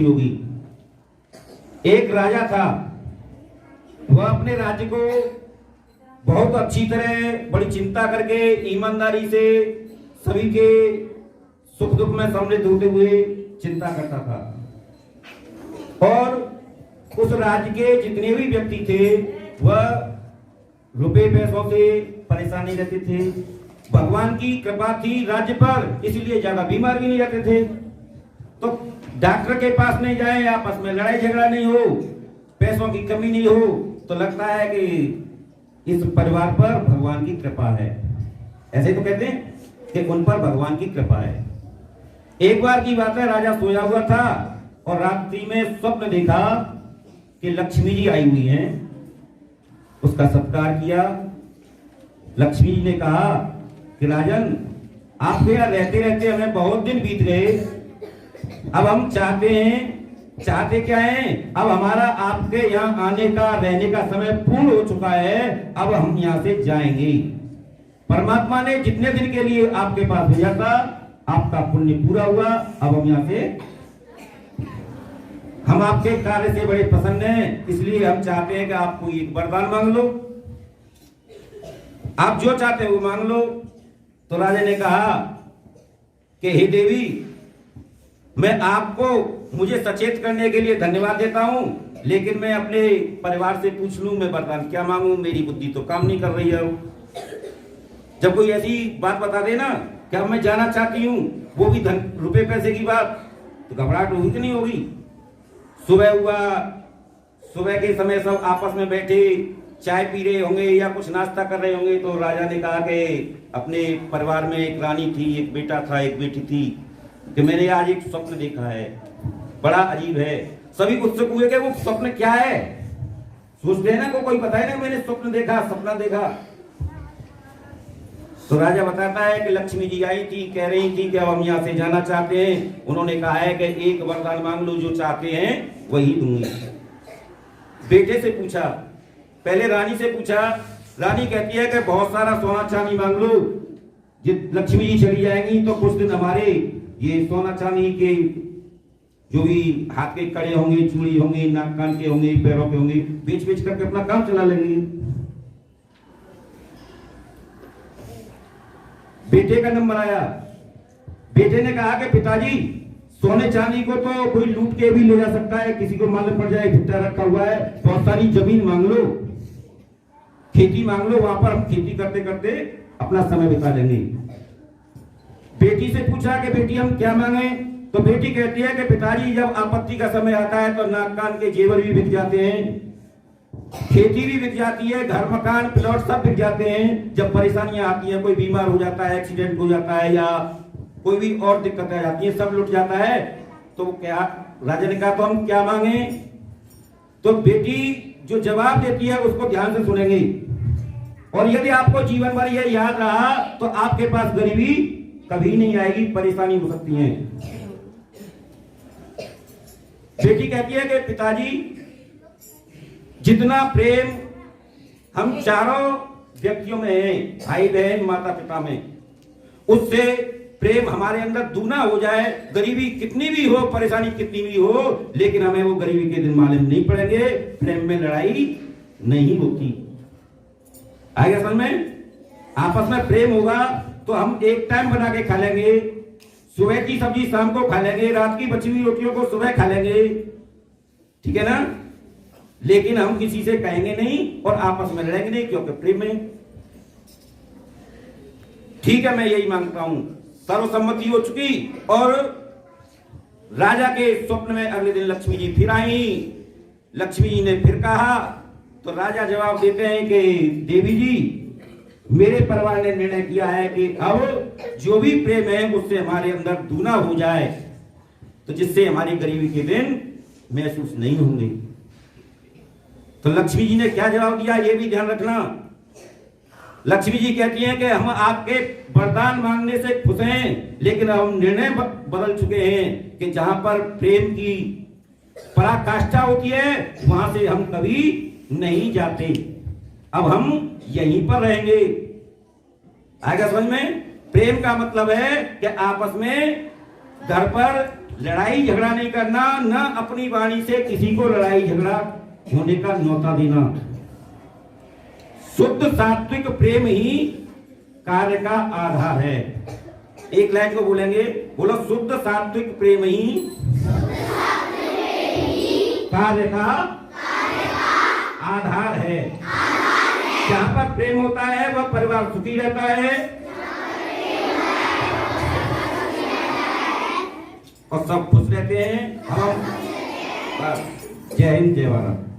सुनी होगी। एक राजा था, वह अपने राज्य को बहुत अच्छी तरह बड़ी चिंता करके ईमानदारी से सभी के सुख दुख में सम्मिलित होते हुए चिंता करता था। और उस राज्य के जितने भी व्यक्ति थे वह रुपए पैसों से परेशान नहीं रहते थे। भगवान की कृपा थी राज्य पर, इसलिए ज्यादा बीमार भी नहीं रहते थे। तो डॉक्टर के पास नहीं जाए, आपस में लड़ाई झगड़ा नहीं हो, पैसों की कमी नहीं हो, तो लगता है कि इस परिवार पर भगवान की कृपा है। ऐसे तो कहते हैं कि उन पर भगवान की कृपा है। एक बार की बात है, राजा सोया हुआ था और रात्रि में स्वप्न देखा कि लक्ष्मी जी आई हुई हैं। उसका सत्कार किया। लक्ष्मी जी ने कहा कि राजन, आपके यहाँ रहते रहते हमें बहुत दिन बीत गए, अब हम चाहते क्या है, अब हमारा आपके यहाँ आने का रहने का समय पूर्ण हो चुका है, अब हम यहाँ से जाएंगे। परमात्मा ने जितने दिन के लिए आपके पास भेजा था, आपका पुण्य पूरा हुआ, अब हम यहाँ से, हम आपके कार्य से बड़े प्रसन्न हैं, इसलिए हम चाहते हैं कि आप कोई एक वरदान मांग लो, आप जो चाहते हो वो मांग लो। तो राजा ने कहा कि हे देवी, मैं आपको मुझे सचेत करने के लिए धन्यवाद देता हूं, लेकिन मैं अपने परिवार से पूछ लूं मैं वरदान क्या मांगूं, मेरी बुद्धि तो काम नहीं कर रही है। जब कोई ऐसी बात बता दे ना कि अब मैं जाना चाहती हूं, वो भी धन रुपए पैसे की बात, तो घबराहट होगी कि नहीं होगी। सुबह हुआ, सुबह के समय सब आपस में बैठे चाय पी रहे होंगे या कुछ नाश्ता कर रहे होंगे। तो राजा ने कहा कि अपने परिवार में एक रानी थी, एक बेटा था, एक बेटी थी, कि मैंने आज एक स्वप्न देखा है, बड़ा अजीब है। सभी उत्सुक हुए कि वो स्वप्न क्या है। सोचते हैं ना को कोई बताए ना मैंने स्वप्न देखा, सपना देखा। तो राजा बताता है कि लक्ष्मी जी आई थी, कह रही थी कि अब हम यहाँ से जाना चाहते हैं। उन्होंने कहा है कि एक वरदान मांग लो, जो चाहते हैं वही दूंगी। बेटे से पूछा, पहले रानी से पूछा। रानी कहती है कि बहुत सारा सोना चांदी मांग लो, लक्ष्मी जी चली जाएंगी तो कुछ दिन हमारे ये सोना चांदी के जो भी हाथ के कड़े होंगे, चूड़ी होंगे, नाक कान के होंगे, पैरों के होंगे, बेच बेच करके अपना काम चला लेंगे। बेटे का नंबर आया। बेटे ने कहा कि पिताजी, सोने चांदी को तो कोई लूट के भी ले जा सकता है, किसी को मालूम पड़ जाए भुट्टा रखा हुआ है, बहुत सारी जमीन मांग लो, खेती मांग लो, वहां पर हम खेती करते करते अपना समय बिता लेंगे। बेटी से पूछा कि बेटी हम क्या मांगे। तो बेटी कहती है कि पिताजी, जब आपत्ति का समय आता है तो नाक कान के जेवर भी बिक जाते हैं, खेती भी बिक जाती है, घर मकान प्लॉट सब बिक जाते हैं। जब परेशानियां आती हैं, कोई बीमार हो जाता है, एक्सीडेंट हो जाता है, या कोई भी और दिक्कतें आ जाती है, सब लुट जाता है। तो क्या राजा ने कहा तो हम क्या मांगे। तो बेटी जो जवाब देती है उसको ध्यान से सुनेंगे, और यदि आपको जीवन भर यह याद रहा तो आपके पास गरीबी कभी नहीं आएगी, परेशानी हो सकती है। बेटी कहती है कि पिताजी, जितना प्रेम हम चारों व्यक्तियों में है, भाई बहन माता पिता में, उससे प्रेम हमारे अंदर दूना हो जाए। गरीबी कितनी भी हो, परेशानी कितनी भी हो, लेकिन हमें वो गरीबी के दिन मालूम नहीं पड़ेंगे, प्रेम में लड़ाई नहीं होती। आएगा समझ में? आपस में प्रेम होगा तो हम एक टाइम बना के खा लेंगे, सुबह की सब्जी शाम को खा लेंगे, रात की बची हुई रोटियों को सुबह खा लेंगे, ठीक है ना। लेकिन हम किसी से कहेंगे नहीं और आपस में लड़ेंगे नहीं, क्योंकि प्रेम में। ठीक है, मैं यही मांगता हूं। सर्वसम्मति हो चुकी और राजा के स्वप्न में अगले दिन लक्ष्मी जी फिर आई। लक्ष्मी जी ने फिर कहा तो राजा जवाब देते हैं कि देवी जी, मेरे परिवार ने निर्णय किया है कि अब जो भी प्रेम है उससे हमारे अंदर दूना हो जाए, तो जिससे हमारी गरीबी के दिन महसूस नहीं होंगे। तो लक्ष्मी जी ने क्या जवाब दिया ये भी ध्यान रखना। लक्ष्मी जी कहती हैं कि हम आपके वरदान मांगने से खुश हैं, लेकिन हम निर्णय बदल चुके हैं कि जहां पर प्रेम की पराकाष्ठा होती है वहां से हम कभी नहीं जाते, अब हम यहीं पर रहेंगे। आएगा समझ में? प्रेम का मतलब है कि आपस में घर पर लड़ाई झगड़ा नहीं करना, न अपनी वाणी से किसी को लड़ाई झगड़ा होने का न्योता देना। शुद्ध सात्विक प्रेम ही कार्य का आधार है। एक लाइन को बोलेंगे, बोलो शुद्ध सात्विक प्रेम ही कार्य का आधार है। जहाँ पर प्रेम होता है वह परिवार सुखी रहता है और सब खुश रहते हैं। हम जय हिंद जय भारत।